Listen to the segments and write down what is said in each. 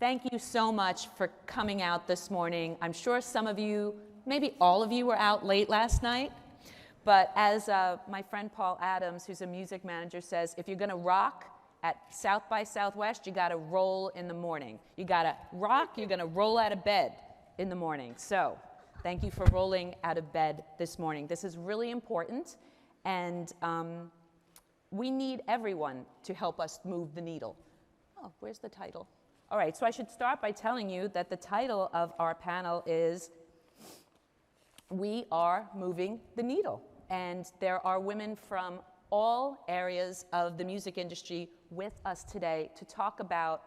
Thank you so much for coming out this morning. I'm sure some of you, maybe all of you, were out late last night. But as my friend Paul Adams, who's a music manager, says, if you're going to rock at South by Southwest, you got to roll in the morning. You got to rock, you're going to roll out of bed in the morning. So thank you for rolling out of bed this morning. This is really important, and we need everyone to help us move the needle. Oh, where's the title? All right, so I should start by telling you that the title of our panel is We Are Moving the Needle. And there are women from all areas of the music industry with us today to talk about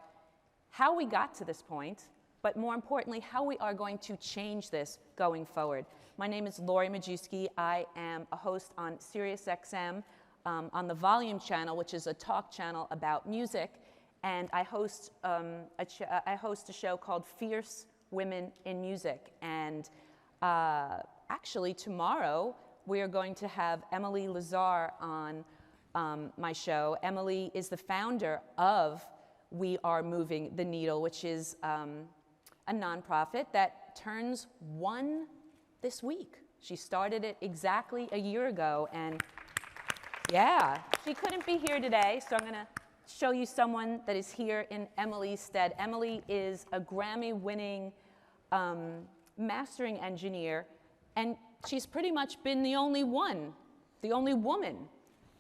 how we got to this point, but more importantly, how we are going to change this going forward. My name is Lori Majewski. I am a host on SiriusXM on the Volume channel, which is a talk channel about music. And I host a show called Fierce Women in Music. And actually tomorrow, we are going to have Emily Lazar on my show. Emily is the founder of We Are Moving the Needle, which is a nonprofit that turns one this week. She started it exactly a year ago. And yeah, she couldn't be here today, so I'm going to show you someone that is here in Emily's stead. Emily is a Grammy-winning mastering engineer, and she's pretty much been the only woman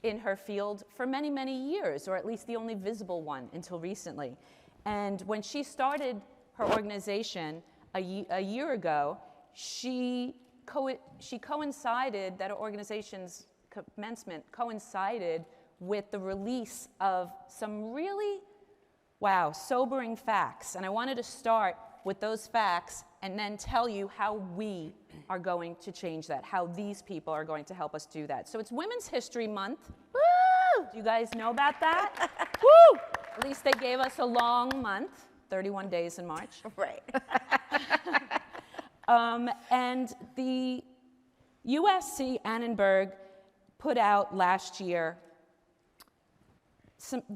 in her field for many, many years, or at least the only visible one until recently. And when she started her organization a year ago, she coincided, that her organization's commencement coincided with the release of some really, wow, sobering facts. And I wanted to start with those facts and then tell you how we are going to change that, how these people are going to help us do that. So it's Women's History Month. Woo! Do you guys know about that? Woo! At least they gave us a long month, 31 days in March. Right. And the USC Annenberg put out last year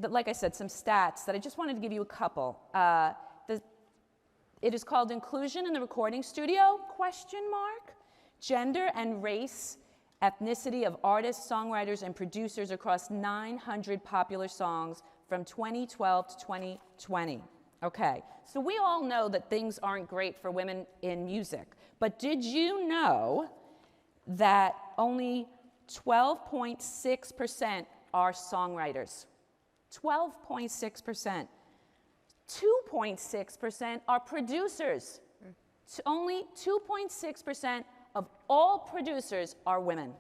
like I said, some stats that I just wanted to give you a couple. It is called Inclusion in the Recording Studio, ? Gender and race, ethnicity of artists, songwriters, and producers across 900 popular songs from 2012 to 2020. Okay, so we all know that things aren't great for women in music, but did you know that only 12.6% are songwriters? 12.6%. 2.6% are producers. Only 2.6% of all producers are women.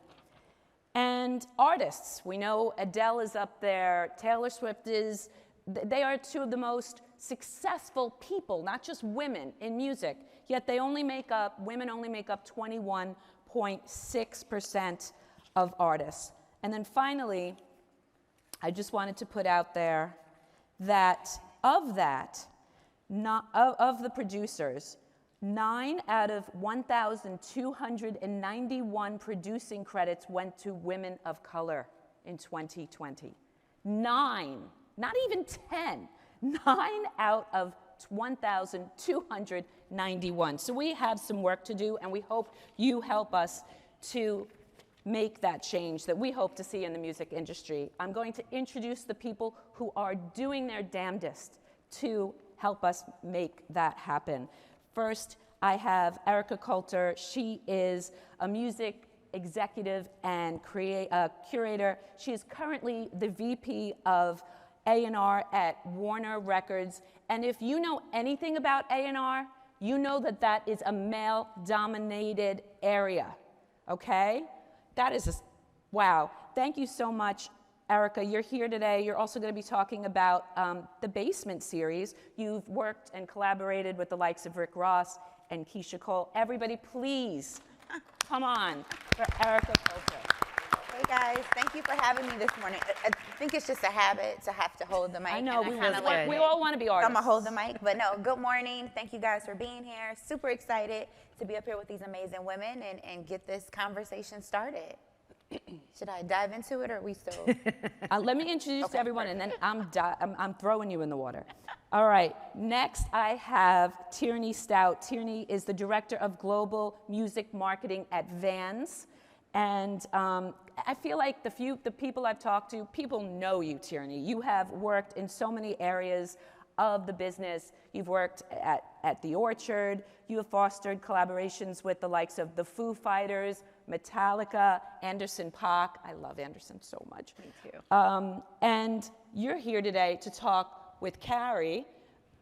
And artists, we know Adele is up there, Taylor Swift is, they are two of the most successful people, not just women, in music, yet women only make up 21.6% of artists. And then finally, I just wanted to put out there that of the producers, 9 out of 1,291 producing credits went to women of color in 2020. 9, not even 10, 9 out of 1,291. So we have some work to do, and we hope you help us to make that change that we hope to see in the music industry. I'm going to introduce the people who are doing their damnedest to help us make that happen. First, I have Erica Coulter. She is a music executive and curator. She is currently the VP of A&R at Warner Records. And if you know anything about A&R, you know that that is a male-dominated area, okay? That is wow. Thank you so much, Erica. You're here today. You're also going to be talking about the Basement series. You've worked and collaborated with the likes of Rick Ross and Keisha Cole. Everybody, please come on for Erica Coulter. Hey guys, thank you for having me this morning. I think it's just a habit to have to hold the mic. I know, we all want to be artists. I'm going to hold the mic, but no, good morning. Thank you guys for being here. Super excited to be up here with these amazing women and get this conversation started. Should I dive into it, or are we still? Let me introduce Okay, everyone, and then I'm throwing you in the water. All right, next I have Tierney Stout. Tierney is the Director of Global Music Marketing at Vans. And I feel like the people I've talked to, people know you, Tierney. You have worked in so many areas of the business. You've worked at The Orchard. You have fostered collaborations with the likes of the Foo Fighters, Metallica, Anderson .Paak. I love Anderson so much. Me too. And you're here today to talk with Carrie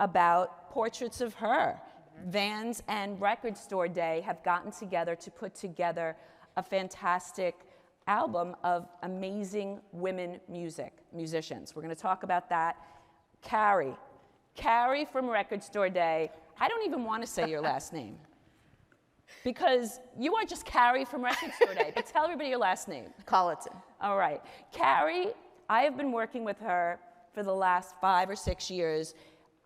about Portraits of Her. Vans and Record Store Day have gotten together to put together a fantastic album of amazing women musicians. We're going to talk about that. Carrie from Record Store Day. I don't even want to say your last name because you are just Carrie from Record Store Day, but tell everybody your last name. Colleton. All right. Carrie, I have been working with her for the last 5 or 6 years.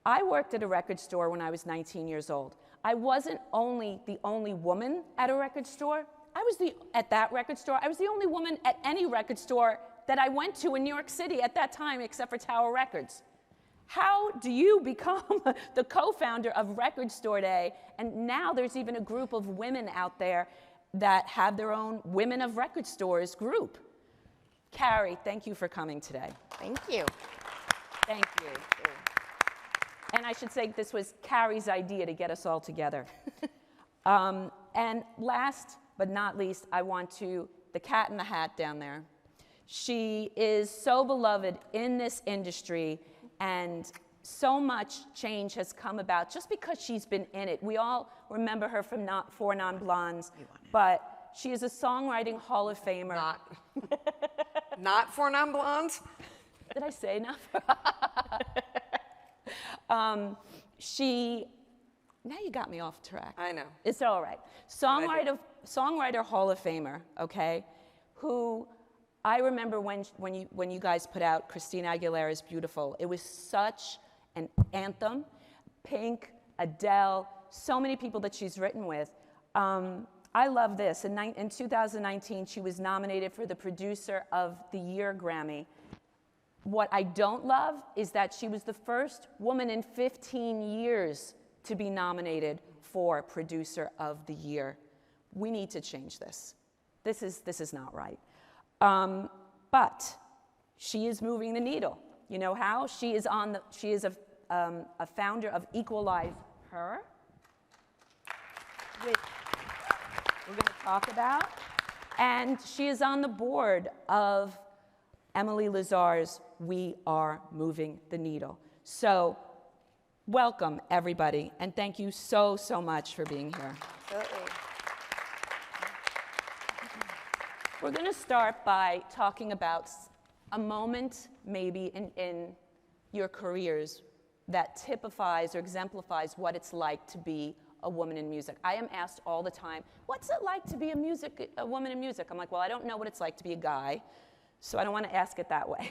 I worked at a record store when I was 19 years old. I wasn't only the only woman at a record store. At that record store, I was the only woman at any record store that I went to in New York City at that time, except for Tower Records. How do you become the co-founder of Record Store Day? And now there's even a group of women out there that have their own Women of Record Stores group. Carrie, thank you for coming today. Thank you. Thank you. And I should say this was Carrie's idea to get us all together. And last but not least, I want the Cat in the Hat down there. She is so beloved in this industry, and so much change has come about just because she's been in it. We all remember her from Four Non-Blondes, but she is a songwriting Hall of Famer. Not Four Non-Blondes? Did I say enough? Now you got me off track. I know. It's all right. Songwriter Hall of Famer, okay, who I remember when you guys put out Christina Aguilera's Beautiful. It was such an anthem. Pink, Adele, so many people that she's written with. I love this. In 2019, she was nominated for the Producer of the Year Grammy. What I don't love is that she was the first woman in 15 years to be nominated for Producer of the Year. We need to change this. This is not right. But she is moving the needle. You know how? She is a founder of Equalize Her, which we're going to talk about. And she is on the board of Emily Lazar's We Are Moving the Needle. So welcome, everybody, and thank you so much for being here. Absolutely. We're going to start by talking about a moment maybe in your careers that typifies or exemplifies what it's like to be a woman in music. I am asked all the time, what's it like to be a woman in music? I'm like, well, I don't know what it's like to be a guy, so I don't want to ask it that way.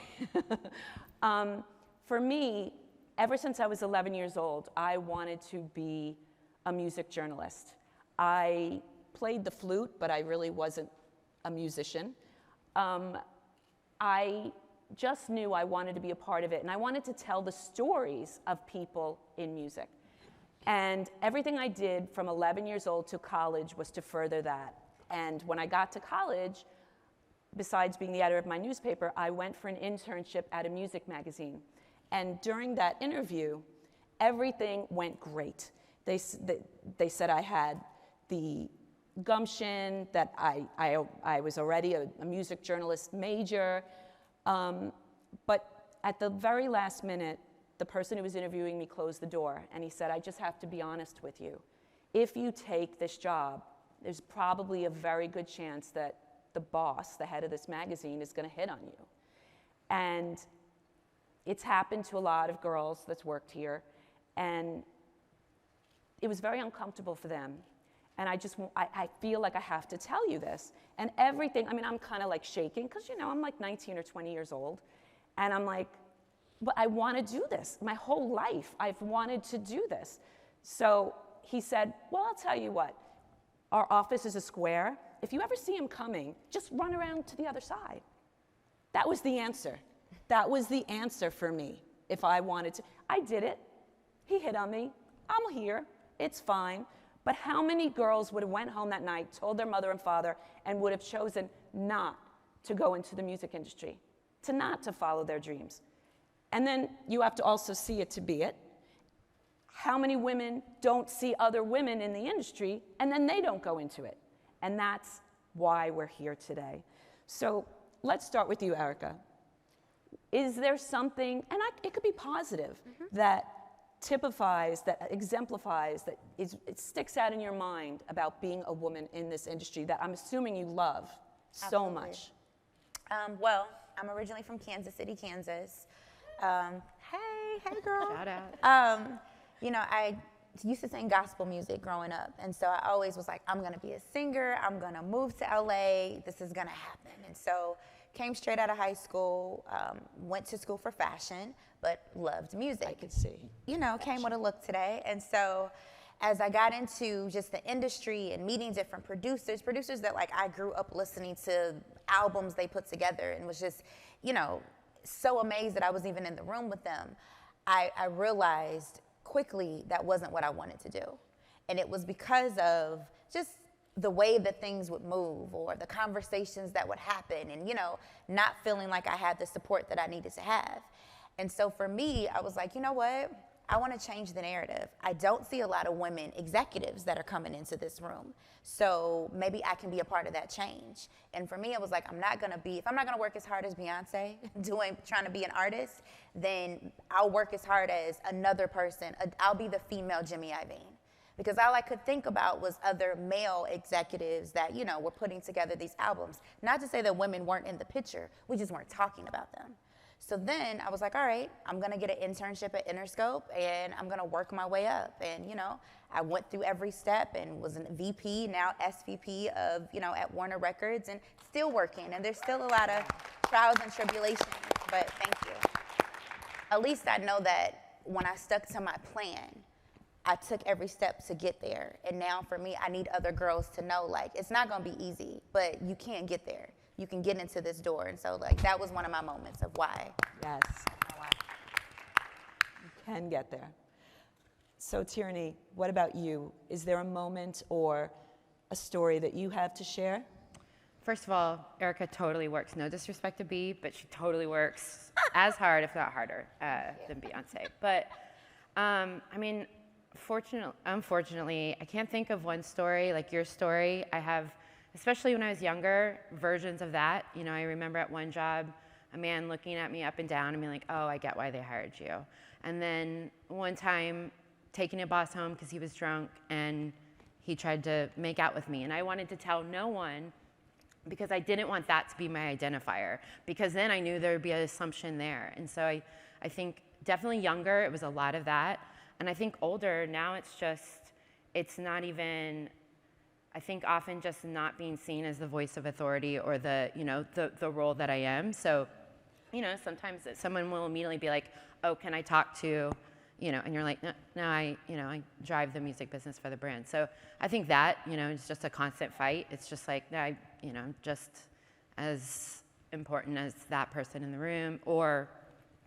For me, ever since I was 11 years old, I wanted to be a music journalist. I played the flute, but I really wasn't a musician. I just knew I wanted to be a part of it, and I wanted to tell the stories of people in music. And everything I did from 11 years old to college was to further that. And when I got to college, besides being the editor of my newspaper, I went for an internship at a music magazine. And during that interview, everything went great. They said I had the gumption, that I was already a music journalist major. But at the very last minute, the person who was interviewing me closed the door, and he said, I just have to be honest with you. If you take this job, there's probably a very good chance that the boss, the head of this magazine, is going to hit on you. And it's happened to a lot of girls that's worked here, and it was very uncomfortable for them. And I feel like I have to tell you this. And everything, I mean, I'm kind of like shaking, because, you know, I'm like 19 or 20 years old. And I'm like, but I want to do this. My whole life, I've wanted to do this. So he said, well, I'll tell you what. Our office is a square. if you ever see him coming, just run around to the other side. That was the answer. That was the answer for me if I wanted to. I did it. He hit on me. I'm here. It's fine. But how many girls would have went home that night, told their mother and father, and would have chosen not to go into the music industry, not to follow their dreams? And then you have to also see it to be it. How many women don't see other women in the industry, and then they don't go into it? And that's why we're here today. So let's start with you, Erica. Is there something, and it could be positive, that typifies, that exemplifies, that it sticks out in your mind about being a woman in this industry that I'm assuming you love so Absolutely. much? Well, I'm originally from Kansas City, Kansas. Hey girl. Shout out. You know, I used to sing gospel music growing up, and so I always was like, I'm gonna be a singer, I'm gonna move to LA, this is gonna happen. And so came straight out of high school, went to school for fashion, but loved music. I could see. You know, came with a look today. And so as I got into just the industry and meeting different producers that like I grew up listening to albums they put together and was just, you know, so amazed that I was even in the room with them, I realized quickly that wasn't what I wanted to do. And it was because of just the way that things would move or the conversations that would happen and, you know, not feeling like I had the support that I needed to have. And so for me, I was like, you know what? I want to change the narrative. I don't see a lot of women executives that are coming into this room. So maybe I can be a part of that change. And for me, it was like, if I'm not going to work as hard as Beyonce trying to be an artist, then I'll work as hard as another person. I'll be the female Jimmy Iovine. Because all I could think about was other male executives that, you know, were putting together these albums. Not to say that women weren't in the picture, we just weren't talking about them. So then I was like, all right, I'm gonna get an internship at Interscope and I'm gonna work my way up. And, you know, I went through every step and was a VP, now SVP of, you know, at Warner Records and still working. And there's still a lot of trials and tribulations, but thank you. At least I know that when I stuck to my plan, I took every step to get there. And now for me, I need other girls to know, like, it's not gonna be easy, but you can get there. You can get into this door. And so, like, that was one of my moments of why. Yes. You can get there. So Tierney, what about you? Is there a moment or a story that you have to share? First of all, Erica totally works. No disrespect to B, but she totally works as hard, if not harder, than Beyonce. But, I mean, unfortunately, I can't think of one story like your story. I have, especially when I was younger, versions of that. You know, I remember at one job, a man looking at me up and down and being like, oh, I get why they hired you. And then one time, taking a boss home because he was drunk and he tried to make out with me. And I wanted to tell no one because I didn't want that to be my identifier, because then I knew there would be an assumption there. And so I think definitely younger, it was a lot of that. And I think older, now it's not even, I think often just not being seen as the voice of authority or the, you know, the role that I am. So, you know, sometimes someone will immediately be like, oh, can I talk to, you know, and you're like, no, I drive the music business for the brand. So I think that, you know, it's just a constant fight. It's just like, I'm just as important as that person in the room or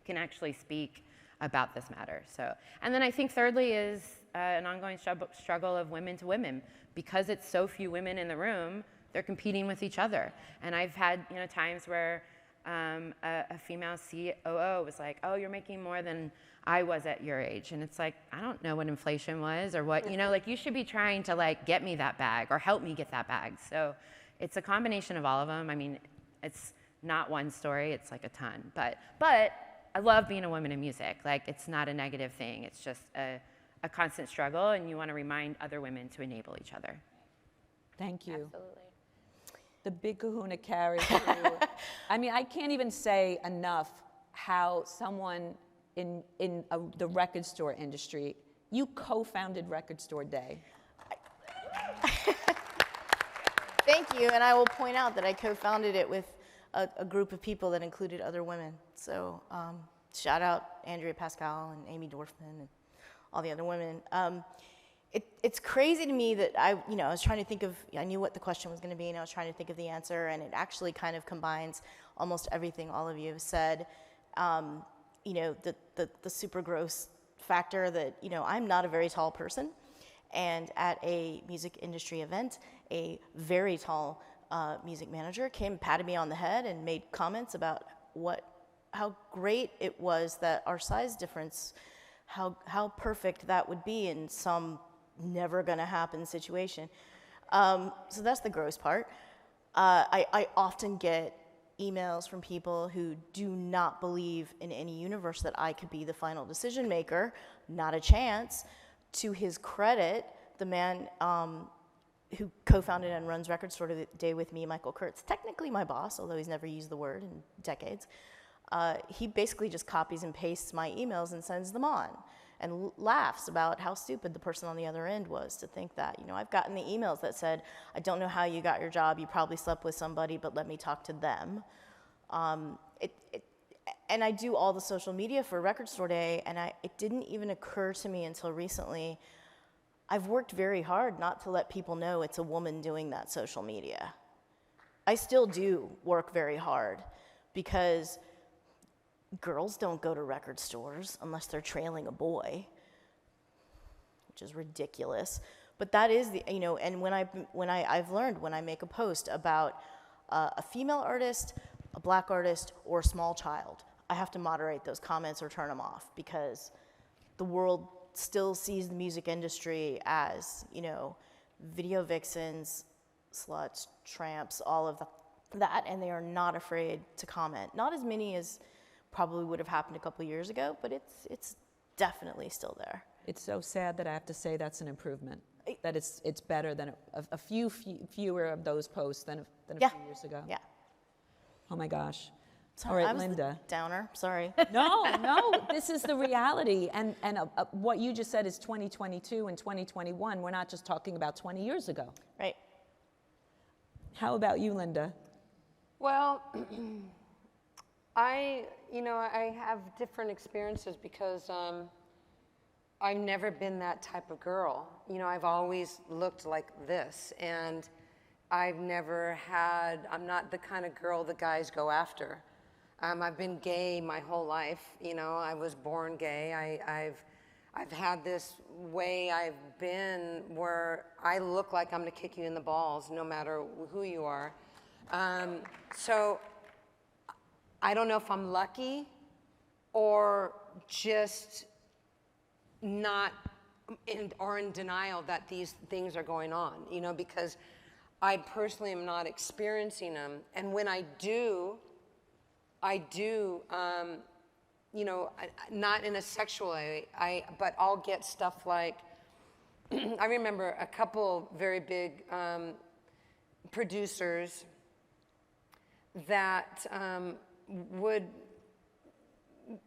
can actually speak about this matter. So, and then I think thirdly is an ongoing struggle of women to women. Because it's so few women in the room, they're competing with each other. And I've had, you know, times where a female COO was like, oh, you're making more than I was at your age. And it's like, I don't know what inflation was or what, you know, like you should be trying to like get me that bag or help me get that bag. So it's a combination of all of them. I mean, it's not one story, it's like a ton. But I love being a woman in music. Like, it's not a negative thing. It's just a constant struggle, and you want to remind other women to enable each other. Thank you. Absolutely. The big kahuna carries through. I mean, I can't even say enough how someone in the record store industry, you co-founded Record Store Day. Thank you, and I will point out that I co-founded it with a group of people that included other women. So shout out Andrea Pascal and Amy Dorfman and all the other women. it's crazy to me that I was trying to think of, I knew what the question was going to be, and I was trying to think of the answer, and it actually kind of combines almost everything all of you have said. The super gross factor that, I'm not a very tall person, and at a music industry event, a very tall music manager came, patted me on the head, and made comments about how great it was that our size difference, how perfect that would be in some never gonna happen situation. So that's the gross part. I often get emails from people who do not believe in any universe that I could be the final decision maker. Not a chance. To his credit, the man who co-founded and runs Record Store Day with me, Michael Kurtz, technically my boss, although he's never used the word in decades, he basically just copies and pastes my emails and sends them on, and laughs about how stupid the person on the other end was to think that. I've gotten the emails that said, I don't know how you got your job, you probably slept with somebody, but let me talk to them. And I do all the social media for Record Store Day, and it didn't even occur to me until recently. I've worked very hard not to let people know it's a woman doing that social media. I still do work very hard, because girls don't go to record stores unless they're trailing a boy, which is ridiculous. But that is and I've learned when I make a post about a female artist, a black artist, or a small child, I have to moderate those comments or turn them off, because the world still sees the music industry as, video vixens, sluts, tramps, all of that, and they are not afraid to comment. Not as many as probably would have happened a couple years ago, but it's definitely still there. It's so sad that I have to say that's an improvement. That it's better than a fewer of those posts than a few years ago. Yeah. Oh my gosh. Sorry, All right, I was Linda. the downer. Sorry. No, this is the reality. And what you just said is 2022 and 2021. We're not just talking about 20 years ago. Right. How about you, Linda? Well, I have different experiences because I've never been that type of girl. I've always looked like this, and I'm not the kind of girl that guys go after. I've been gay my whole life. I was born gay. I've had this way I've been where I look like I'm gonna kick you in the balls no matter who you are. So I don't know if I'm lucky or just not in denial that these things are going on, because I personally am not experiencing them. And when I do, not in a sexual way, but I'll get stuff like, I remember a couple very big producers that would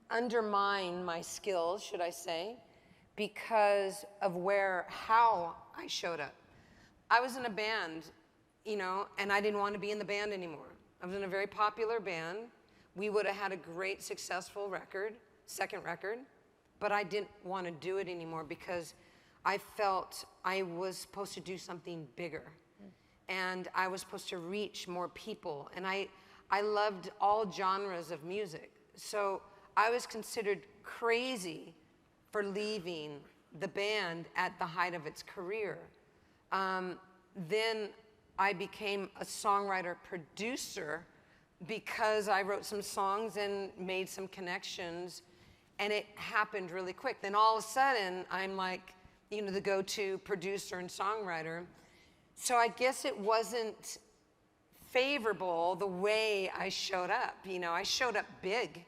undermine my skills, should I say, because of how I showed up. I was in a band, and I didn't want to be in the band anymore. I was in a very popular band. We would have had a great, successful second record, but I didn't want to do it anymore because I felt I was supposed to do something bigger. And I was supposed to reach more people. And I loved all genres of music. So I was considered crazy for leaving the band at the height of its career. Then I became a songwriter producer because I wrote some songs and made some connections, and it happened really quick. Then all of a sudden, I'm like, the go-to producer and songwriter. So I guess it wasn't favorable the way I showed up. I showed up big,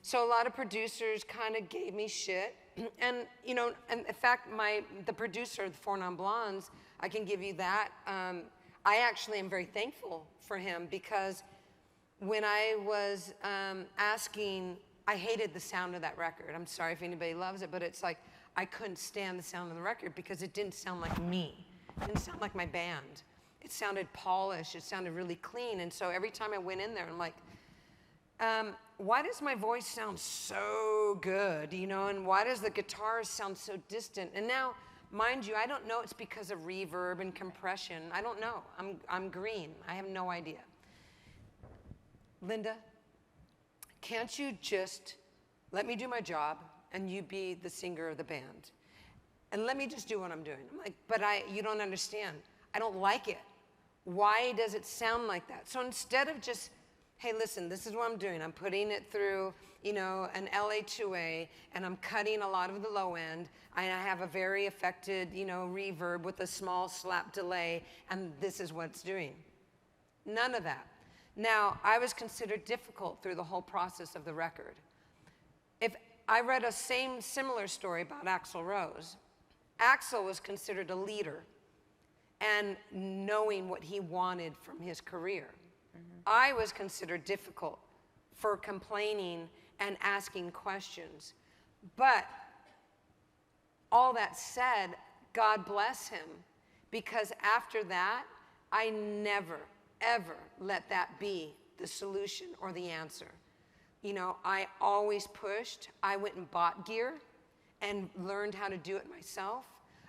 So a lot of producers kind of gave me shit. And, and in fact, the producer of the Four Non Blondes, I can give you that. I actually am very thankful for him because when I was asking, I hated the sound of that record. I'm sorry if anybody loves it, but it's like I couldn't stand the sound of the record because it didn't sound like me. It didn't sound like my band. It sounded polished. It sounded really clean. And so every time I went in there, I'm like, why does my voice sound so good, you know, and why does the guitar sound so distant? And now, mind you, I don't know it's because of reverb and compression. I don't know. I'm green. I have no idea. Linda, can't you just let me do my job and you be the singer of the band? And let me just do what I'm doing. I'm like, but you don't understand. I don't like it. Why does it sound like that? So instead of just, hey, listen, this is what I'm doing. I'm putting it through, you know, an LA2A, and I'm cutting a lot of the low end, and I have a very affected, you know, reverb with a small slap delay, and this is what it's doing. None of that. Now, I was considered difficult through the whole process of the record. If I read a similar story about Axl Rose, Axl was considered a leader and knowing what he wanted from his career. I was considered difficult for complaining and asking questions. But all that said, God bless him, because after that, I never, ever let that be the solution or the answer. You know, I always pushed. I went and bought gear and learned how to do it myself.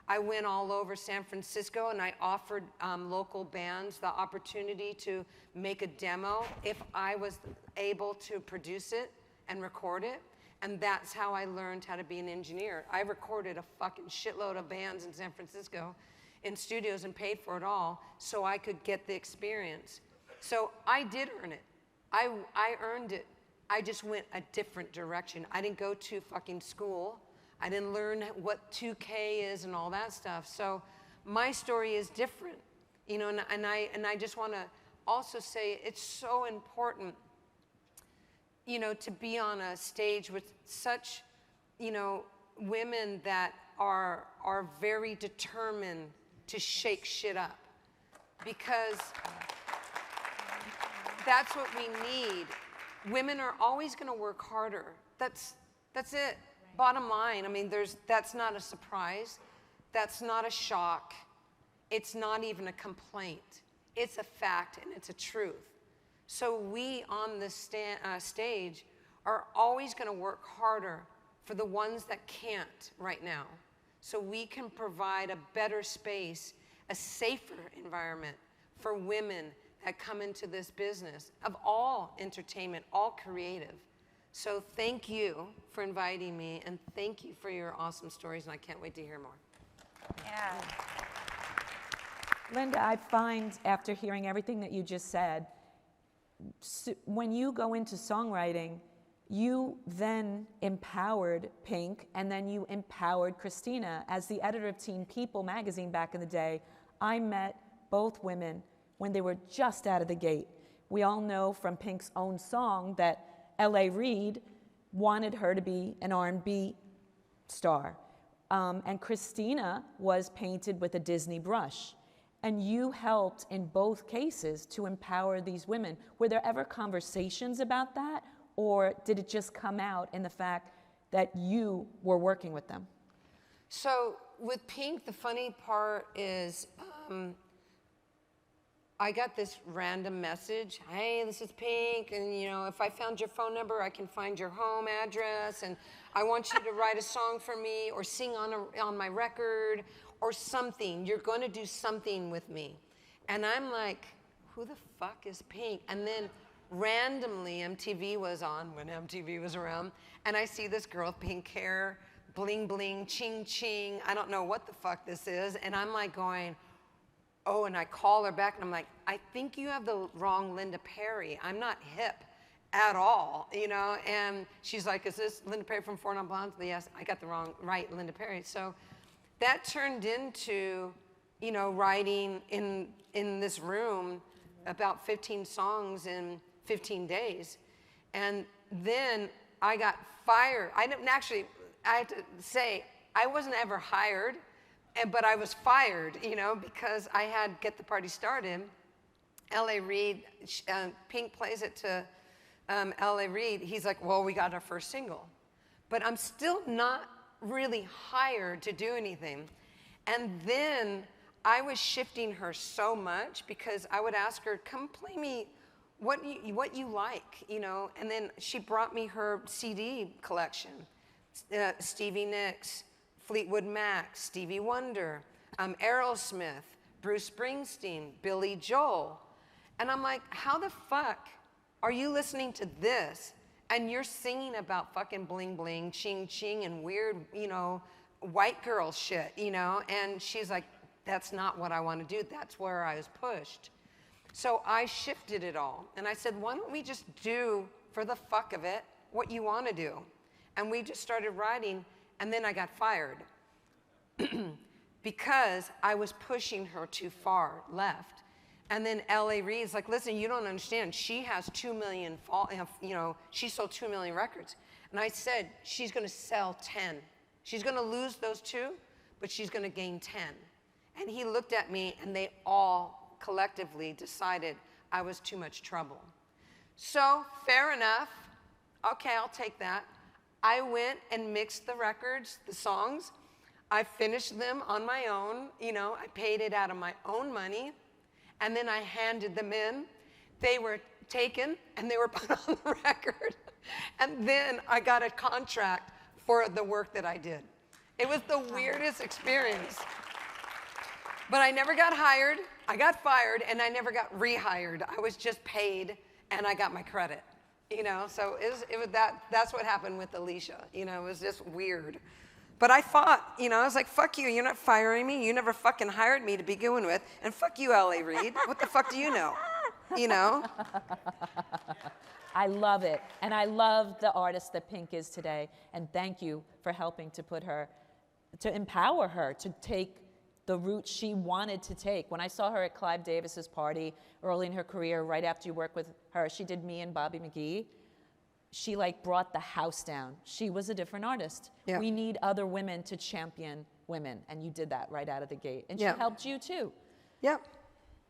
I went all over San Francisco and I offered local bands the opportunity to make a demo if I was able to produce it and record it. And that's how I learned how to be an engineer. I recorded a fucking shitload of bands in San Francisco in studios and paid for it all so I could get the experience. So I did earn it. I earned it. I just went a different direction. I didn't go to fucking school. I didn't learn what 2K is and all that stuff. So my story is different, you know, and I just want to also say it's so important, you know, to be on a stage with such, you know, women that are very determined to shake shit up, because that's what we need. Women are always going to work harder. That's it. Bottom line, I mean, that's not a surprise. That's not a shock. It's not even a complaint. It's a fact and it's a truth. So we on this stage are always going to work harder for the ones that can't right now. So we can provide a better space, a safer environment for women that come into this business of all entertainment, all creative. So thank you for inviting me, and thank you for your awesome stories, and I can't wait to hear more. Yeah. Linda, I find after hearing everything that you just said, when you go into songwriting, you then empowered Pink, and then you empowered Christina. As the editor of Teen People magazine back in the day, I met both women when they were just out of the gate. We all know from Pink's own song that L.A. Reid wanted her to be an R&B star. And Christina was painted with a Disney brush. And you helped in both cases to empower these women. Were there ever conversations about that? Or did it just come out in the fact that you were working with them? So with Pink, the funny part is I got this random message, hey, this is Pink, and you know, if I found your phone number, I can find your home address, and I want you to write a song for me, or sing on my record, or something. You're going to do something with me. And I'm like, who the fuck is Pink? And then randomly MTV was on, when MTV was around, and I see this girl with pink hair, bling bling, ching ching, I don't know what the fuck this is, and I'm like going, oh, and I call her back, and I'm like, I think you have the wrong Linda Perry. I'm not hip at all, you know? And she's like, is this Linda Perry from Four Non Blondes? Yes, I got the right Linda Perry. So that turned into, you know, writing in this room about 15 songs in 15 days. And then I got fired. I have to say, I wasn't ever hired. But I was fired, you know, because I had Get the Party Started. L.A. Reid, Pink plays it to L.A. Reid. He's like, well, we got our first single. But I'm still not really hired to do anything. And then I was shifting her so much because I would ask her, come play me what you like, you know. And then she brought me her CD collection, Stevie Nicks, Fleetwood Mac, Stevie Wonder, Aerosmith, Bruce Springsteen, Billy Joel. And I'm like, how the fuck are you listening to this and you're singing about fucking bling bling, ching ching, and weird, you know, white girl shit, you know? And she's like, that's not what I want to do. That's where I was pushed. So I shifted it all. And I said, why don't we just do, for the fuck of it, what you want to do? And we just started writing, and then I got fired because I was pushing her too far left. And then L.A. Reid's like, listen, you don't understand. She has 2 million, you know, she sold 2 million records. And I said, she's going to sell 10. She's going to lose those 2, but she's going to gain 10. And he looked at me, and they all collectively decided I was too much trouble. So, fair enough. Okay, I'll take that. I went and mixed the records, the songs. I finished them on my own. You know, I paid it out of my own money. And then I handed them in. They were taken, and they were put on the record. And then I got a contract for the work that I did. It was the weirdest experience. But I never got hired, I got fired, and I never got rehired. I was just paid, and I got my credit, you know? So it was that's what happened with Alicia, you know? It was just weird. But I fought, you know? I was like, fuck you, you're not firing me. You never fucking hired me to begin with. And fuck you, L.A. Reid. What the fuck do you know? You know? I love it. And I love the artist that Pink is today. And thank you for helping to empower her to take the route she wanted to take. When I saw her at Clive Davis's party early in her career, right after you worked with her, she did Me and Bobby McGee. She like brought the house down. She was a different artist. Yeah. We need other women to champion women, and you did that right out of the gate. And she Yeah. helped you too. Yep.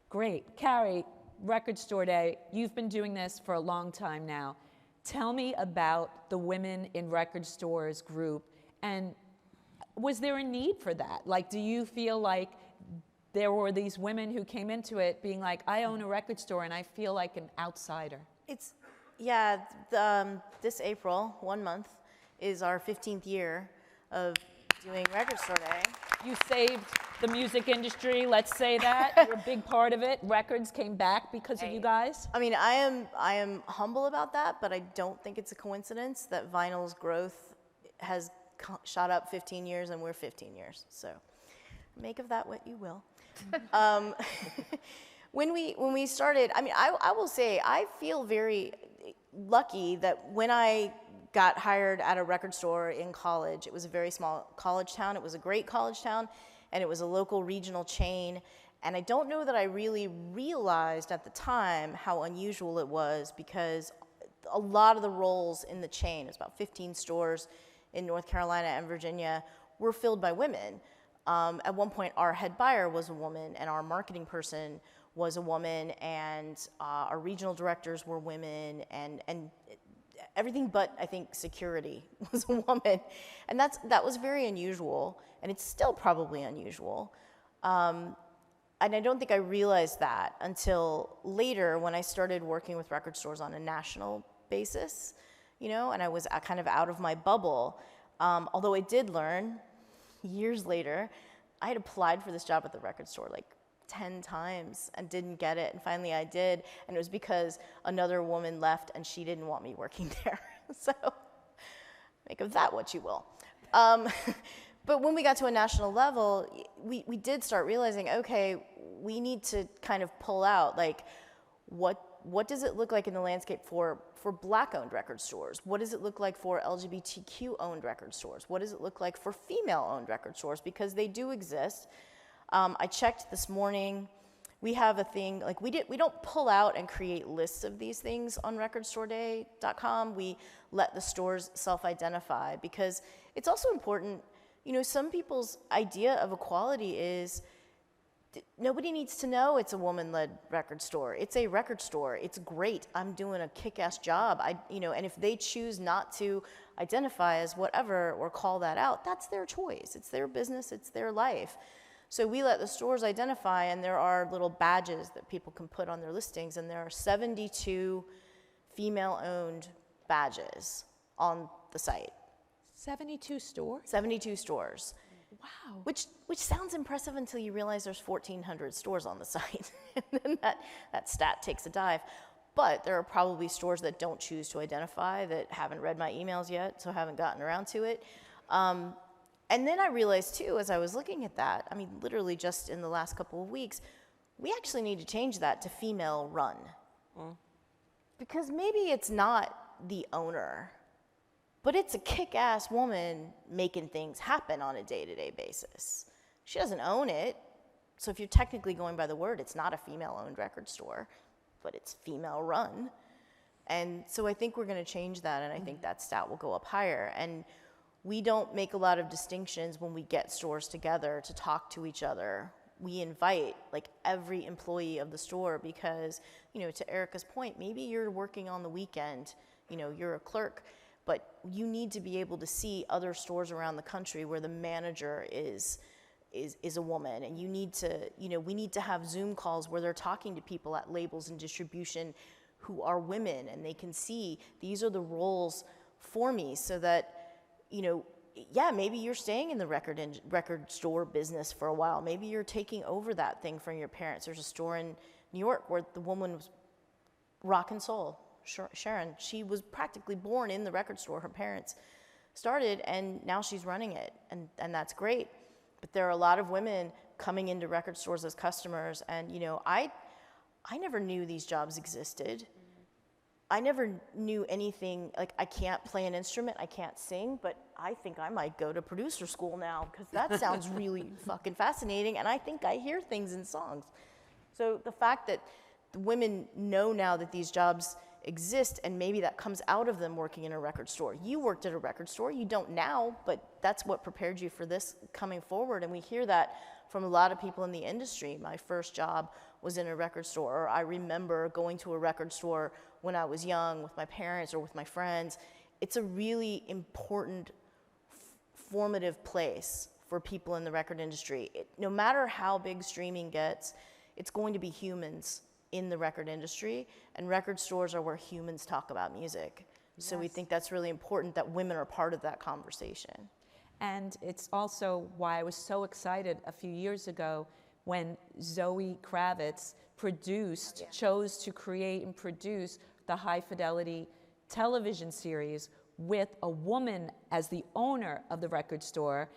Great. Carrie, Record Store Day, you've been doing this for a long time now. Tell me about the Women in Record Stores group, and was there a need for that? Like, do you feel like there were these women who came into it being like, I own a record store and I feel like an outsider? This April, 1 month, is our 15th year of doing Record Store Day. You saved the music industry, let's say that. You're a big part of it. Records came back because of you guys. I mean, I am humble about that, but I don't think it's a coincidence that vinyl's growth has shot up 15 years and we're 15 years. So make of that what you will. When we started, I mean, I will say I feel very lucky that when I got hired at a record store in college, it was a very small college town. It was a great college town, and it was a local regional chain. And I don't know that I really realized at the time how unusual it was, because a lot of the roles in the chain, it was about 15 stores in North Carolina and Virginia, were filled by women. At one point, our head buyer was a woman, and our marketing person was a woman, and our regional directors were women, and everything but, I think, security was a woman. And that was very unusual, and it's still probably unusual. And I don't think I realized that until later when I started working with record stores on a national basis, you know, and I was kind of out of my bubble. Although I did learn years later, I had applied for this job at the record store like 10 times and didn't get it, and finally I did, and it was because another woman left and she didn't want me working there. So make of that what you will. But when we got to a national level, we did start realizing, okay, we need to kind of pull out, like, what does it look like in the landscape for Black-owned record stores? What does it look like for LGBTQ-owned record stores? What does it look like for female-owned record stores? Because they do exist. I checked this morning. We have a thing, like we don't pull out and create lists of these things on recordstoreday.com. We let the stores self-identify, because it's also important, you know, some people's idea of equality is nobody needs to know it's a woman-led record store. It's a record store. It's great. I'm doing a kick-ass job. And if they choose not to identify as whatever or call that out, that's their choice. It's their business. It's their life. So we let the stores identify, and there are little badges that people can put on their listings, and there are 72 female-owned badges on the site. 72 stores? 72 stores. Wow. Which sounds impressive until you realize there's 1,400 stores on the site. And then that stat takes a dive. But there are probably stores that don't choose to identify, that haven't read my emails yet, so haven't gotten around to it. And then I realized too, as I was looking at that, I mean, literally just in the last couple of weeks, we actually need to change that to female run. Because maybe it's not the owner, but it's a kick-ass woman making things happen on a day-to-day basis. She doesn't own it, so if you're technically going by the word, it's not a female-owned record store, but it's female-run. And so I think we're going to change that, and I think that stat will go up higher. And we don't make a lot of distinctions when we get stores together to talk to each other. We invite like every employee of the store because, you know, to Erica's point, maybe you're working on the weekend, you know, you're a clerk, but you need to be able to see other stores around the country where the manager is a woman, and you need to, you know, we need to have Zoom calls where they're talking to people at labels and distribution who are women, and they can see these are the roles for me, so that, you know, yeah, maybe you're staying in the record store business for a while. Maybe you're taking over that thing from your parents. There's a store in New York where the woman was rock and soul, Sharon. She was practically born in the record store. Her parents started, and now she's running it, and that's great. But there are a lot of women coming into record stores as customers, and, you know, I never knew these jobs existed. I never knew anything, like I can't play an instrument, I can't sing, but I think I might go to producer school now because that sounds really fucking fascinating, and I think I hear things in songs. So the fact that the women know now that these jobs exist, and maybe that comes out of them working in a record store. You worked at a record store, you don't now, but that's what prepared you for this coming forward, and we hear that from a lot of people in the industry. My first job was in a record store, or I remember going to a record store when I was young with my parents or with my friends. It's a really important, formative place for people in the record industry. No matter how big streaming gets, it's going to be humans in the record industry, and record stores are where humans talk about music. Yes. So we think that's really important that women are part of that conversation. And it's also why I was so excited a few years ago when Zoe Kravitz chose to create and produce the High Fidelity television series with a woman as the owner of the record store.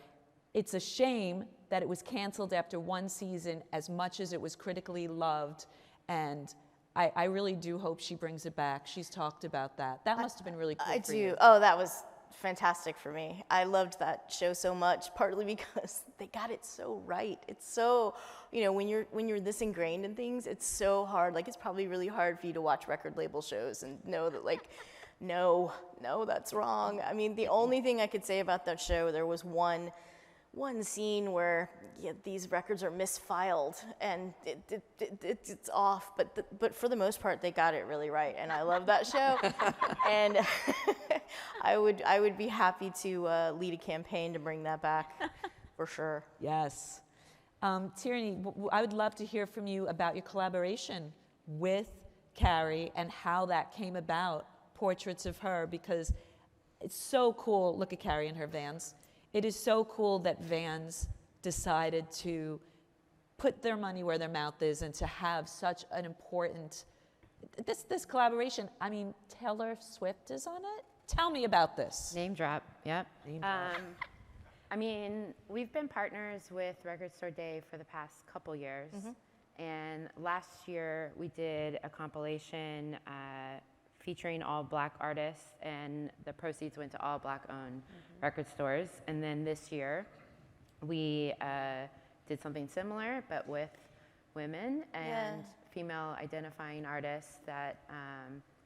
It's a shame that it was canceled after one season, as much as it was critically loved. And I really do hope she brings it back. She's talked about that. That must have been really cool for you. Oh, that was fantastic for me. I loved that show so much, partly because they got it so right. It's so, you know, when you're this ingrained in things, it's so hard. Like, it's probably really hard for you to watch record label shows and know that, like, no, that's wrong. I mean, the only thing I could say about that show, there was one scene where these records are misfiled and it's off, but for the most part they got it really right, and I love that show. And I would be happy to lead a campaign to bring that back for sure. Yes. Tierney, I would love to hear from you about your collaboration with Carrie and how that came about, Portraits of Her, because it's so cool. Look at Carrie and her Vans. It is so cool that Vans decided to put their money where their mouth is and to have such an important, this collaboration. I mean, Taylor Swift is on it? Tell me about this. Name drop, yep. Name drop. I mean, we've been partners with Record Store Day for the past couple years. Mm-hmm. And last year we did a compilation featuring all Black artists, and the proceeds went to all Black-owned record stores. And then this year, we did something similar, but with women and female identifying artists that,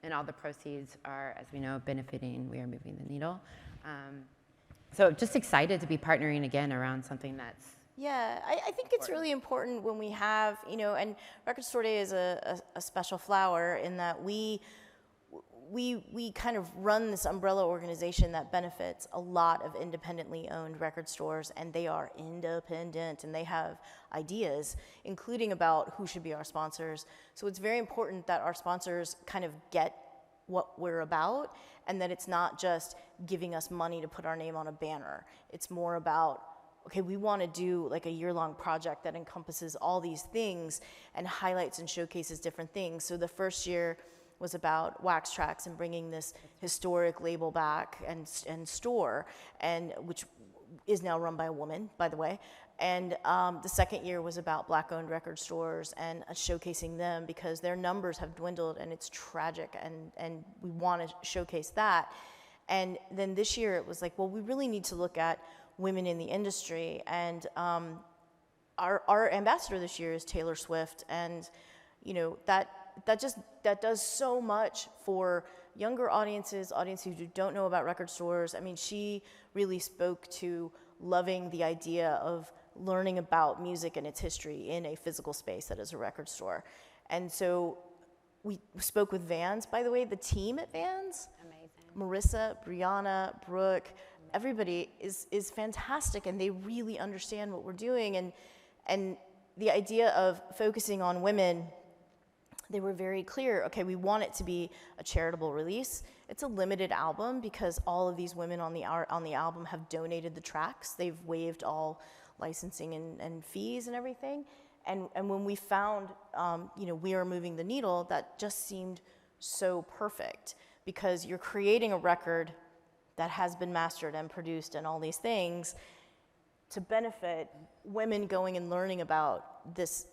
and all the proceeds are, as we know, benefiting We Are Moving the Needle. So just excited to be partnering again around something that's I think it's really important when we have, you know, and Record Store Day is a special flower in that we we kind of run this umbrella organization that benefits a lot of independently owned record stores, and they are independent and they have ideas, including about who should be our sponsors. So it's very important that our sponsors kind of get what we're about, and that it's not just giving us money to put our name on a banner. It's more about, okay, we want to do like a year-long project that encompasses all these things and highlights and showcases different things. So the first year was about Wax Tracks and bringing this historic label back and store, and which is now run by a woman, by the way. And the second year was about Black-owned record stores and showcasing them, because their numbers have dwindled and it's tragic, and we want to showcase that. And then this year it was like, well, we really need to look at women in the industry, and our ambassador this year is Taylor Swift, and you know that does so much for younger audiences who don't know about record stores. I mean, she really spoke to loving the idea of learning about music and its history in a physical space that is a record store. And so we spoke with Vans, by the way, the team at Vans. Amazing. Marissa, Brianna, Brooke, everybody is fantastic, and they really understand what we're doing. And the idea of focusing on women, they were very clear, okay, we want it to be a charitable release. It's a limited album because all of these women on the album have donated the tracks. They've waived all licensing and fees and everything. And when we found, We Are Moving the Needle, that just seemed so perfect, because you're creating a record that has been mastered and produced and all these things to benefit women going and learning about this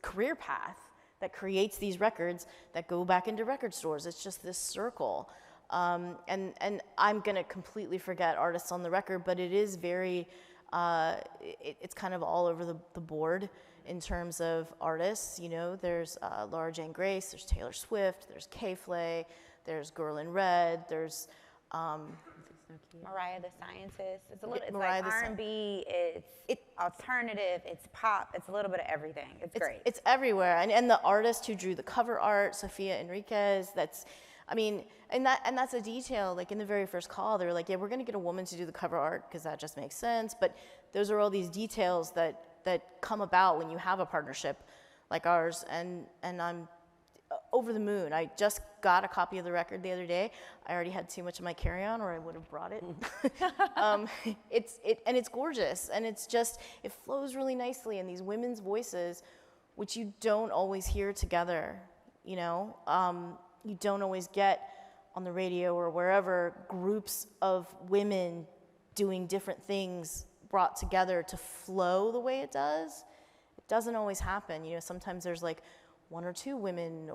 career path that creates these records that go back into record stores. It's just this circle. And I'm gonna completely forget artists on the record, but it is very, it's kind of all over the board in terms of artists. You know, there's Laura Jane Grace, there's Taylor Swift, there's K-Flay, there's Girl in Red, there's Mariah the Scientist. It's a little. It's Mariah like R&B. It's alternative. It's pop. It's a little bit of everything. It's great. It's everywhere, and the artist who drew the cover art, Sofia Enriquez. That's a detail. Like in the very first call, they were like, "Yeah, we're going to get a woman to do the cover art because that just makes sense." But those are all these details that come about when you have a partnership like ours, and I'm over the moon. I just got a copy of the record the other day. I already had too much of my carry-on, or I would have brought it. It's gorgeous, and it flows really nicely, and these women's voices, which you don't always hear together, you know? You don't always get on the radio or wherever groups of women doing different things brought together to flow the way it does. It doesn't always happen, you know? Sometimes there's like one or two women,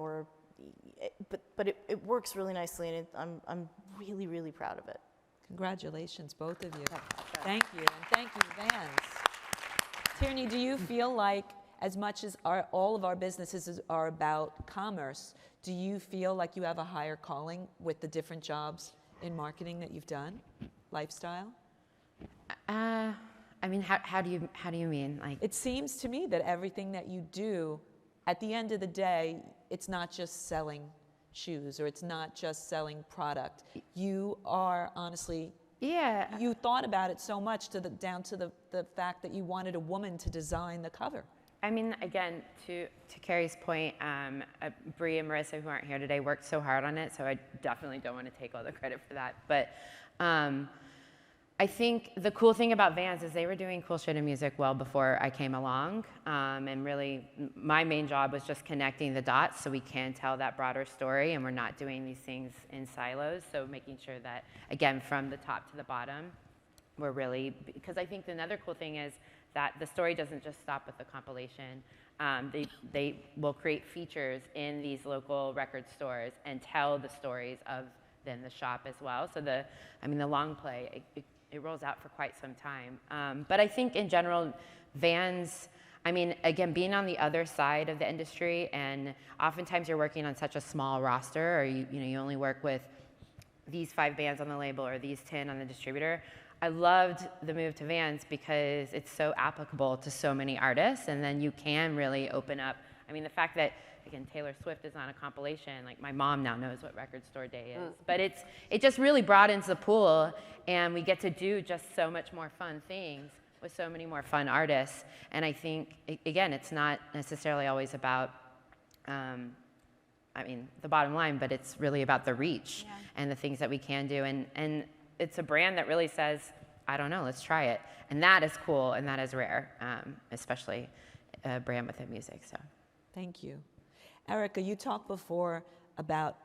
but it works really nicely, and I'm really, really proud of it. Congratulations, both of you. Thank you, and thank you, Vans. Tierney, do you feel like, as much as all of our businesses are about commerce, do you feel like you have a higher calling with the different jobs in marketing that you've done, lifestyle? I mean, how do you mean? Like, it seems to me that everything that you do, at the end of the day, it's not just selling shoes, or it's not just selling product. You are honestly, you thought about it so much down to the fact that you wanted a woman to design the cover. I mean, again, to Carrie's point, Bree and Marissa, who aren't here today, worked so hard on it, so I definitely don't want to take all the credit for that. But I think the cool thing about Vans is they were doing cool shit in music well before I came along. And really, my main job was just connecting the dots so we can tell that broader story, and we're not doing these things in silos. So making sure that, again, from the top to the bottom, we're really, because I think another cool thing is that the story doesn't just stop with the compilation. They will create features in these local record stores and tell the stories of then the shop as well. So the long play, it rolls out for quite some time. But I think in general, Vans, I mean, again, being on the other side of the industry, and oftentimes you're working on such a small roster, or you only work with these 5 bands on the label or these 10 on the distributor. I loved the move to Vans because it's so applicable to so many artists, and then you can really open up I mean, the fact that, again, Taylor Swift is on a compilation, like my mom now knows what Record Store Day is. But it just really broadens the pool, and we get to do just so much more fun things with so many more fun artists. And I think, again, it's not necessarily always about, I mean, the bottom line, but it's really about the reach and the things that we can do. And it's a brand that really says, I don't know, let's try it. And that is cool, and that is rare, especially a brand within music. So, thank you. Erica, you talked before about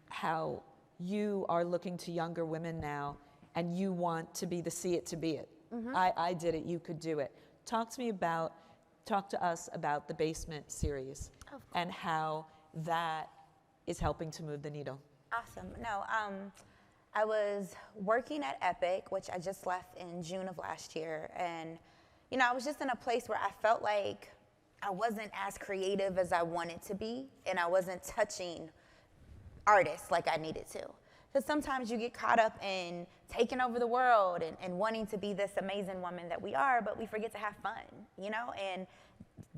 how you are looking to younger women now, and you want to be the see it to be it. I did it, you could do it. Talk to us about the Basement series and how that is helping to move the needle. Awesome. No, I was working at Epic, which I just left in June of last year, and you know, I was just in a place where I felt like I wasn't as creative as I wanted to be, and I wasn't touching artists like I needed to. Because sometimes you get caught up in taking over the world and wanting to be this amazing woman that we are, but we forget to have fun, you know? And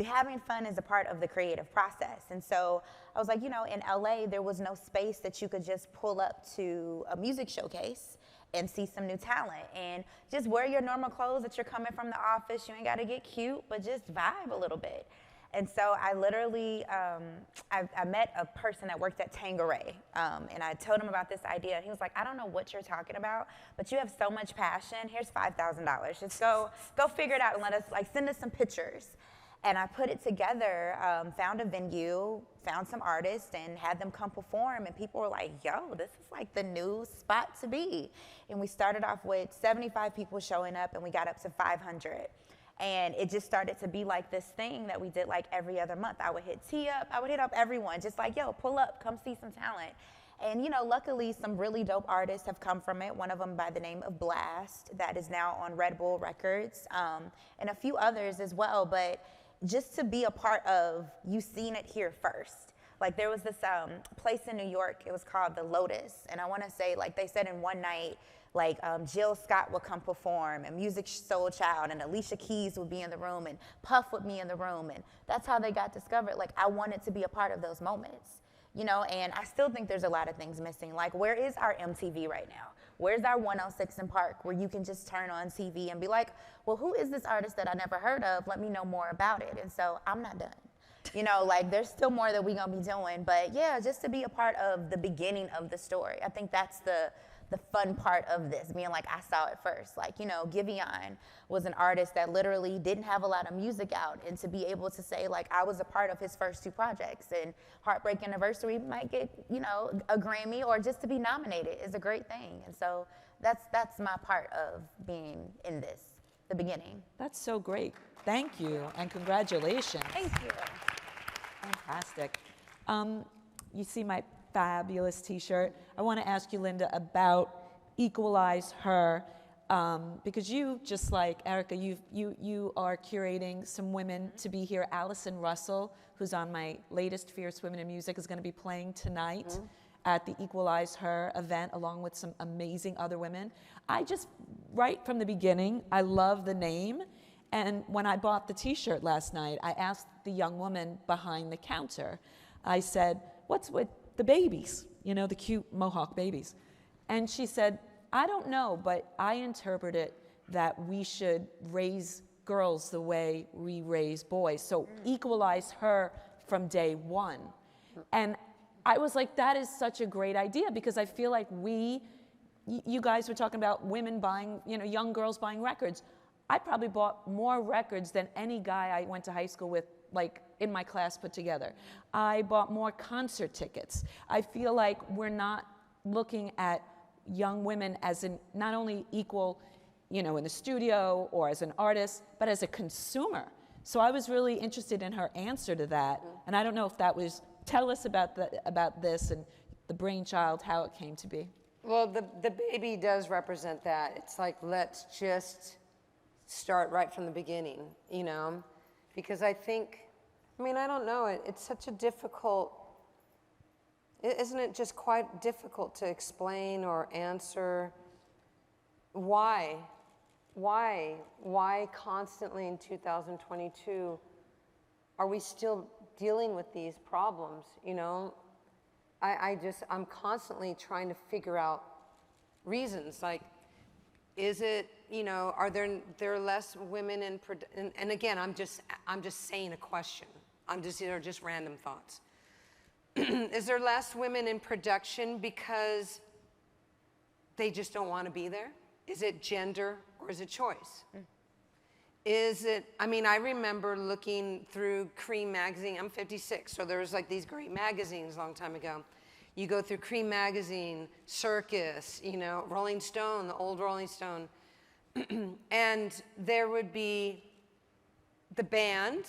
having fun is a part of the creative process. And so I was like, you know, in LA, there was no space that you could just pull up to a music showcase and see some new talent. And just wear your normal clothes that you're coming from the office. You ain't gotta get cute, but just vibe a little bit. And so I literally, I met a person that worked at Tanqueray, and I told him about this idea. And he was like, I don't know what you're talking about, but you have so much passion. Here's $5,000. Just go figure it out and let us, like, send us some pictures. And I put it together, found a venue, found some artists, and had them come perform. And people were like, yo, this is like the new spot to be. And we started off with 75 people showing up, and we got up to 500. And it just started to be like this thing that we did like every other month. I would hit T up, I would hit up everyone, just like, yo, pull up, come see some talent. And you know, luckily some really dope artists have come from it. One of them by the name of Blast, that is now on Red Bull Records, and a few others as well. But just to be a part of, you seen it here first. Like there was this place in New York, it was called the Lotus. And I wanna say, like they said in one night, like Jill Scott would come perform, and Music Soul Child, and Alicia Keys would be in the room, and Puff would be in the room, and that's how they got discovered. Like I wanted to be a part of those moments, you know, and I still think there's a lot of things missing. Like where is our MTV right now? Where's our 106 in Park where you can just turn on TV and be like, well, who is this artist that I never heard of? Let me know more about it. And so I'm not done. You know, like there's still more that we gonna be doing, but yeah, just to be a part of the beginning of the story. I think that's the fun part of this, being like, I saw it first. Like, you know, Giveon was an artist that literally didn't have a lot of music out, and to be able to say, like, I was a part of his first 2 projects, and Heartbreak Anniversary might get, you know, a Grammy, or just to be nominated is a great thing. And so that's my part of being in this, the beginning. That's so great. Thank you, and congratulations. Thank you. Fantastic. You see my fabulous T-shirt. I want to ask you, Linda, about Equalize Her, because you, just like Erica, you are curating some women to be here. Allison Russell, who's on my latest Fierce Women in Music, is going to be playing tonight at the Equalize Her event, along with some amazing other women. I just, right from the beginning, I love the name. And when I bought the T-shirt last night, I asked the young woman behind the counter, I said, what's with the babies, you know, the cute Mohawk babies? And she said, I don't know, but I interpret it that we should raise girls the way we raise boys. So equalize her from day one. And I was like, that is such a great idea, because I feel like you guys were talking about women buying, you know, young girls buying records. I probably bought more records than any guy I went to high school with, like in my class put together. I bought more concert tickets. I feel like we're not looking at young women as in not only equal, you know, in the studio or as an artist, but as a consumer. So I was really interested in her answer to that. And I don't know if that was, tell us about this and the brainchild, how it came to be. Well, the baby does represent that. It's like, let's just start right from the beginning, you know? Because I think, I mean, I don't know, it's such a difficult, isn't it just quite difficult to explain or answer why constantly in 2022 are we still dealing with these problems, you know? I'm constantly trying to figure out reasons, like, is it, you know, are there less women in, and again, I'm just saying a question. These are just random thoughts. Is there less women in production because they just don't want to be there? Is it gender or is it choice? Is it, I mean, I remember looking through Cream magazine. I'm 56, so there was like these great magazines a long time ago. You go through Cream magazine, Circus, you know, Rolling Stone, the old Rolling Stone. And there would be the band,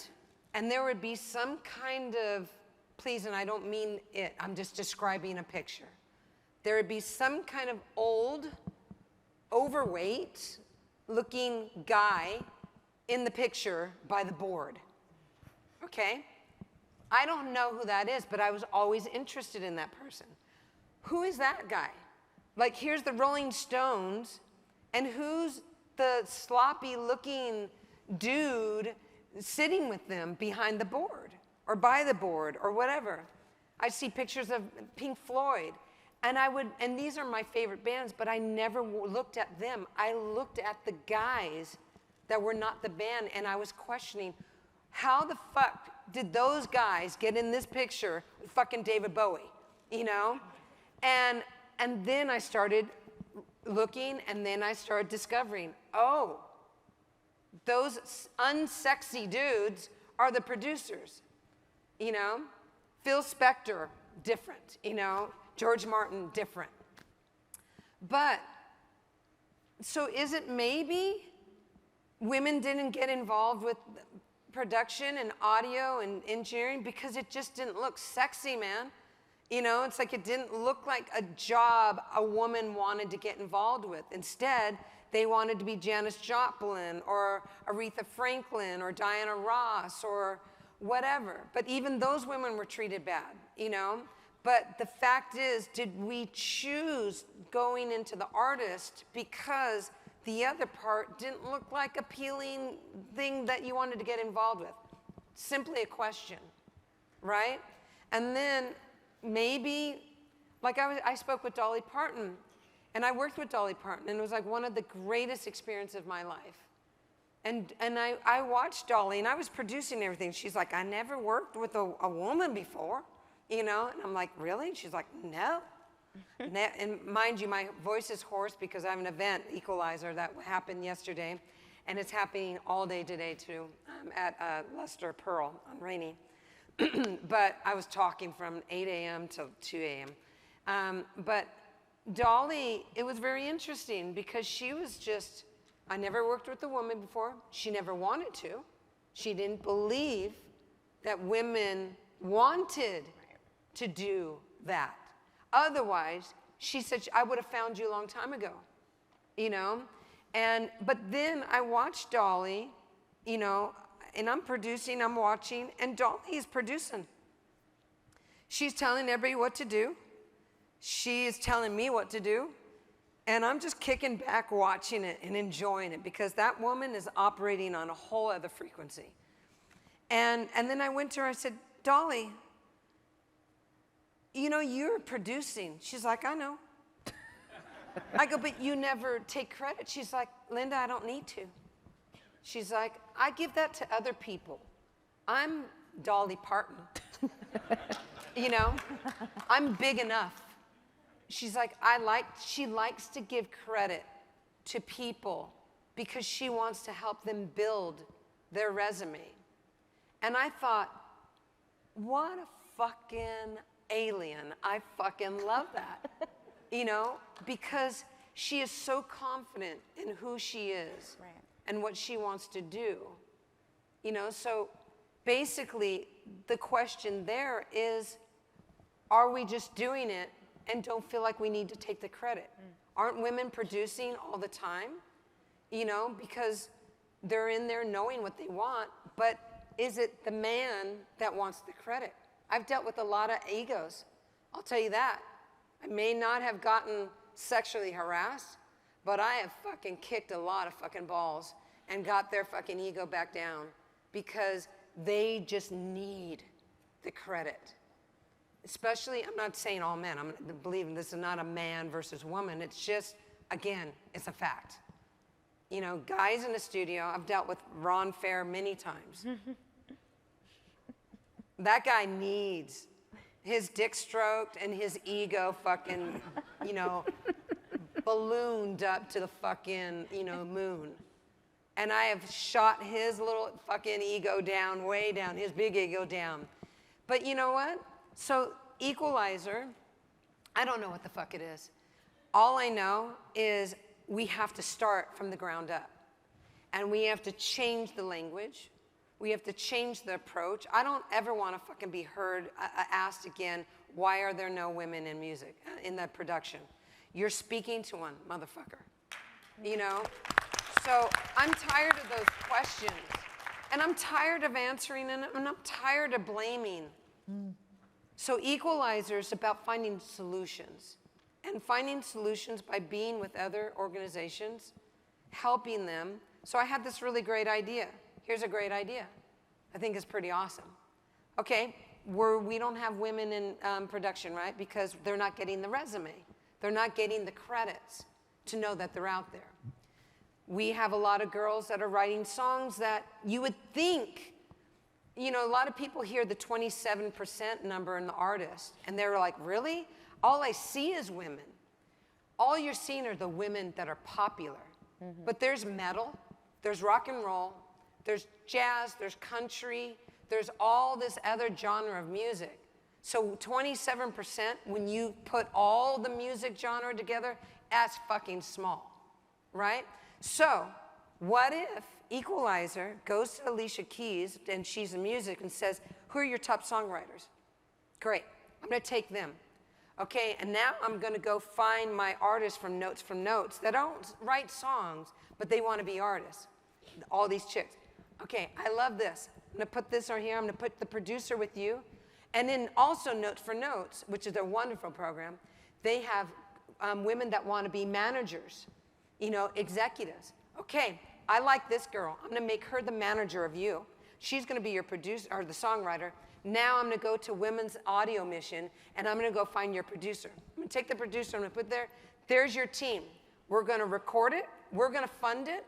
and there would be some kind of, please, and I don't mean it, I'm just describing a picture. There would be some kind of old, overweight looking guy in the picture by the board, okay? I don't know who that is, but I was always interested in that person. Who is that guy? Like, here's the Rolling Stones, and who's the sloppy looking dude sitting with them behind the board or by the board or whatever? I see pictures of Pink Floyd, and these are my favorite bands, but I never looked at them. I looked at the guys that were not the band, and I was questioning, how the fuck did those guys get in this picture with fucking David Bowie, you know? And then I started looking, and then I started discovering, oh, those unsexy dudes are the producers, you know? Phil Spector, different, you know? George Martin, different. But, so is it maybe women didn't get involved with production and audio and engineering because it just didn't look sexy, man? You know, it's like it didn't look like a job a woman wanted to get involved with. Instead, they wanted to be Janis Joplin or Aretha Franklin or Diana Ross or whatever. But even those women were treated bad, you know? But the fact is, did we choose going into the artist because the other part didn't look like appealing thing that you wanted to get involved with? Simply a question, right? And then maybe, like I spoke with Dolly Parton, and I worked with Dolly Parton, and it was like one of the greatest experiences of my life. And I watched Dolly, and I was producing everything. She's like, I never worked with a woman before, you know? And I'm like, really? And she's like, no. And mind you, my voice is hoarse because I have an event, Equalize Her, that happened yesterday, and it's happening all day today too, at Lester Pearl on Rainy. But I was talking from 8 a.m. till 2 a.m. But Dolly, it was very interesting because she was just, I never worked with a woman before. She never wanted to. She didn't believe that women wanted to do that. Otherwise, she said, I would have found you a long time ago, you know? But then I watched Dolly, you know, and I'm producing, I'm watching, and Dolly is producing. She's telling everybody what to do. She is telling me what to do. And I'm just kicking back, watching it and enjoying it because that woman is operating on a whole other frequency. And then I went to her, I said, Dolly, you know, you're producing. She's like, I know. I go, but you never take credit. She's like, Linda, I don't need to. She's like, I give that to other people. I'm Dolly Parton. You know, I'm big enough. She's like, she likes to give credit to people because she wants to help them build their resume. And I thought, what a fucking alien. I fucking love that. You know, because she is so confident in who she is and what she wants to do. You know, so basically the question there is, are we just doing it and don't feel like we need to take the credit? Aren't women producing all the time? You know, because they're in there knowing what they want, but is it the man that wants the credit? I've dealt with a lot of egos. I'll tell you that. I may not have gotten sexually harassed, but I have fucking kicked a lot of fucking balls and got their fucking ego back down because they just need the credit. Especially, I'm not saying all men, I'm believing this is not a man versus woman, it's just, again, it's a fact. You know, guys in the studio, I've dealt with Ron Fair many times. That guy needs his dick stroked and his ego fucking, you know, ballooned up to the fucking, you know, moon. And I have shot his little fucking ego down, way down, his big ego down. But you know what? So Equalize Her, I don't know what the fuck it is. All I know is we have to start from the ground up. And we have to change the language. We have to change the approach. I don't ever want to fucking be heard, asked again, why are there no women in music, in the production? You're speaking to one, motherfucker. You know? So I'm tired of those questions. And I'm tired of answering them, and I'm tired of blaming. So Equalizer is about finding solutions. And finding solutions by being with other organizations, helping them. So I had this really great idea. Here's a great idea. I think it's pretty awesome. Okay, we don't have women in production, right? Because they're not getting the resume. They're not getting the credits to know that they're out there. We have a lot of girls that are writing songs that you would think, you know, a lot of people hear the 27% number in the artist, and they're like, really? All I see is women. All you're seeing are the women that are popular. But there's metal, there's rock and roll, there's jazz, there's country, there's all this other genre of music. So 27%, when you put all the music genre together, that's fucking small, right? So what if Equalize Her goes to Alicia Keys, and she's in music, and says, who are your top songwriters? Great, I'm gonna take them. Okay, and now I'm gonna go find my artists from Notes that don't write songs, but they wanna be artists. All these chicks. Okay, I love this. I'm gonna put this on here, I'm gonna put the producer with you. And then also Notes, which is a wonderful program, they have women that wanna be managers, you know, executives. Okay, I like this girl. I'm gonna make her the manager of you. She's gonna be your producer, or the songwriter. Now I'm gonna go to Women's Audio Mission, and I'm gonna go find your producer. I'm gonna take the producer, I'm gonna put there's your team. We're gonna record it, we're gonna fund it,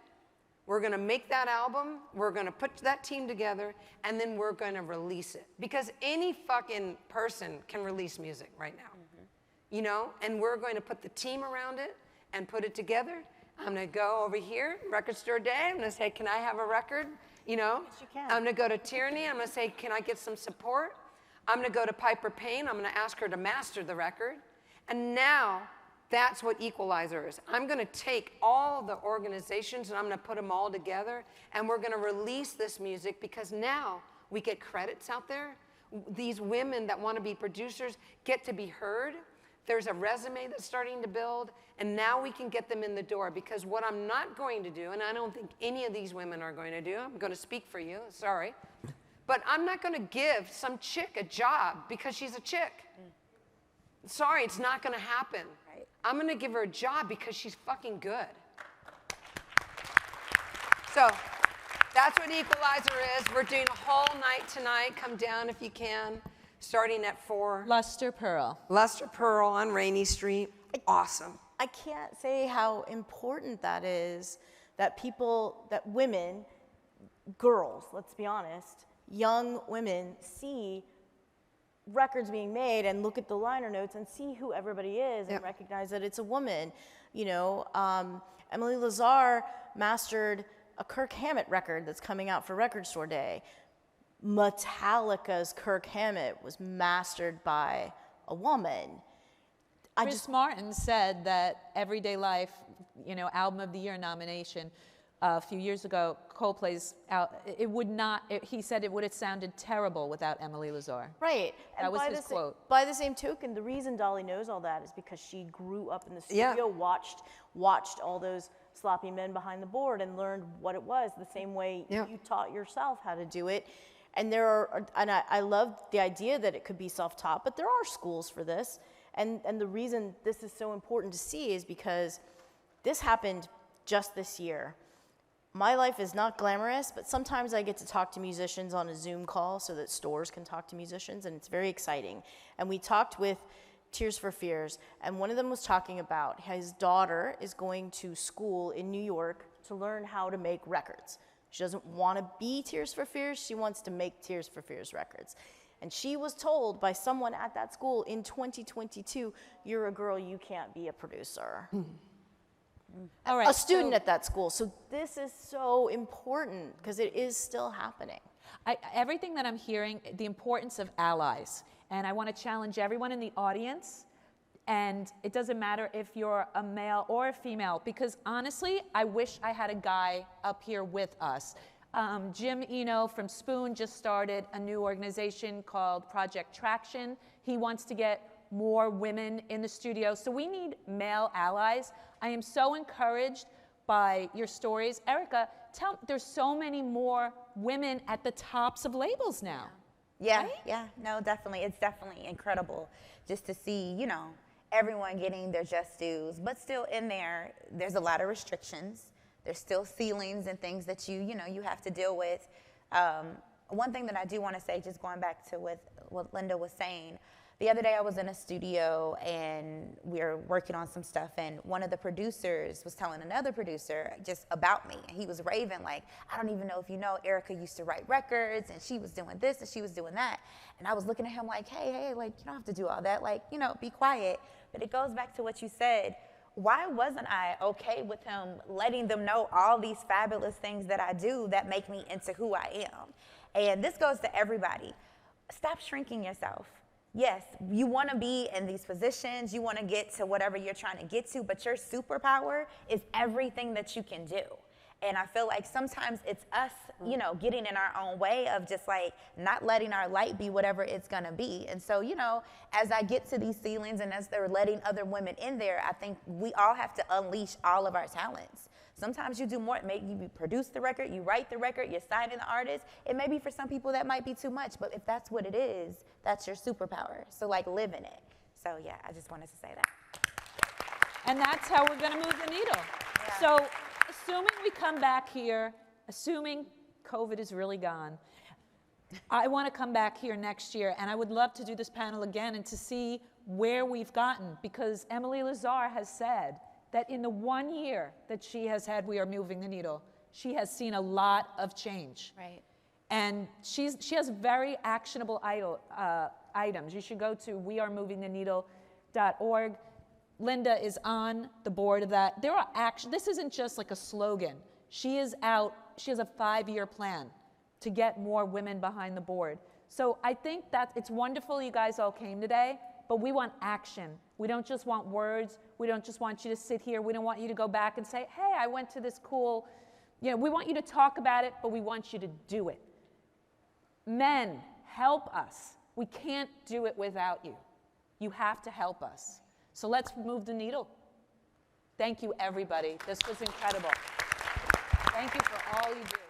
we're gonna make that album, we're gonna put that team together, and then we're gonna release it. Because any fucking person can release music right now. You know, and we're going to put the team around it and put it together. I'm gonna go over here, record store day, I'm gonna say, can I have a record? You know, Yes, you can. I'm gonna go to Tyranny, I'm gonna say, can I get some support? I'm gonna go to Piper Payne, I'm gonna ask her to master the record. And now, that's what Equalize Her is. I'm gonna take all the organizations and I'm gonna put them all together, and we're gonna release this music, because now we get credits out there. These women that wanna be producers get to be heard. There's a resume that's starting to build, and now we can get them in the door. Because what I'm not going to do, and I don't think any of these women are going to do, I'm going to speak for you, sorry, but I'm not going to give some chick a job because she's a chick. Sorry, it's not going to happen. Right. I'm going to give her a job because she's fucking good. So that's what Equalizer is. We're doing a whole night tonight. Come down if you can. Starting at 4. Luster Pearl. Luster Pearl on Rainey Street. Awesome. I can't say how important that is, that women, girls, let's be honest, young women see records being made and look at the liner notes and see who everybody is and recognize that it's a woman. You know, Emily Lazar mastered a Kirk Hammett record that's coming out for Record Store Day. Metallica's Kirk Hammett was mastered by a woman. Chris Martin said that Everyday Life, you know, Album of the Year nomination a few years ago, Coldplay's out, he said it would have sounded terrible without Emily Lazar. Right. That was his quote. By the same token, the reason Dolly knows all that is because she grew up in the studio, watched all those sloppy men behind the board and learned what it was, the same way you taught yourself how to do it. And I love the idea that it could be self-taught, but there are schools for this. And the reason this is so important to see is because this happened just this year. my life is not glamorous, but sometimes I get to talk to musicians on a Zoom call so that stores can talk to musicians, and it's very exciting. And we talked with Tears for Fears, and one of them was talking about his daughter is going to school in New York to learn how to make records. She doesn't want to be Tears for Fears, she wants to make Tears for Fears records. And she was told by someone at that school in 2022, you're a girl, you can't be a producer. All right, A student at that school. So this is so important because it is still happening. Everything that I'm hearing, the importance of allies. And I want to challenge everyone in the audience. And it doesn't matter if you're a male or a female, because honestly, I wish I had a guy up here with us. Jim Eno from Spoon just started a new organization called Project Traction. He wants to get more women in the studio. So we need male allies. I am so encouraged by your stories. Erica, there's so many more women at the tops of labels now. Yeah, right? yeah, no, definitely. It's definitely incredible just to see, you know, everyone getting their just dues, but still in there, there's a lot of restrictions. There's still ceilings and things that you have to deal with. One thing that I do want to say, just going back to what Linda was saying, the other day I was in a studio and we were working on some stuff, and one of the producers was telling another producer just about me. And he was raving like, I don't even know if you know, Erica used to write records and she was doing this and she was doing that. And I was looking at him like, hey, like, you don't have to do all that. Like, you know, be quiet. But it goes back to what you said. Why wasn't I okay with him letting them know all these fabulous things that I do that make me into who I am? And this goes to everybody. Stop shrinking yourself. Yes, you want to be in these positions, you want to get to whatever you're trying to get to, but your superpower is everything that you can do. And I feel like sometimes it's us, you know, getting in our own way of just like not letting our light be whatever it's going to be. And so, you know, as I get to these ceilings and as they're letting other women in there, I think we all have to unleash all of our talents. Sometimes you do more. Maybe you produce the record, you write the record, you're signing the artist. It may be for some people that might be too much, but if that's what it is, that's your superpower. So like live in it. So yeah, I just wanted to say that. And that's how we're going to move the needle. Yeah. So assuming we come back here, assuming COVID is really gone, I want to come back here next year, and I would love to do this panel again and to see where we've gotten, because Emily Lazar has said that in the 1 year that she has had We Are Moving the Needle, she has seen a lot of change. Right. And she has very actionable items. You should go to wearemovingtheneedle.org. Linda is on the board of that. There are this isn't just like a slogan. She is out, she has a 5-year plan to get more women behind the board. So I think that it's wonderful you guys all came today, but we want action. We don't just want words. We don't just want you to sit here. We don't want you to go back and say, hey, I went to this cool, you know, we want you to talk about it, but we want you to do it. Men, help us. We can't do it without you. You have to help us. So let's move the needle. Thank you, everybody. This was incredible. Thank you for all you do.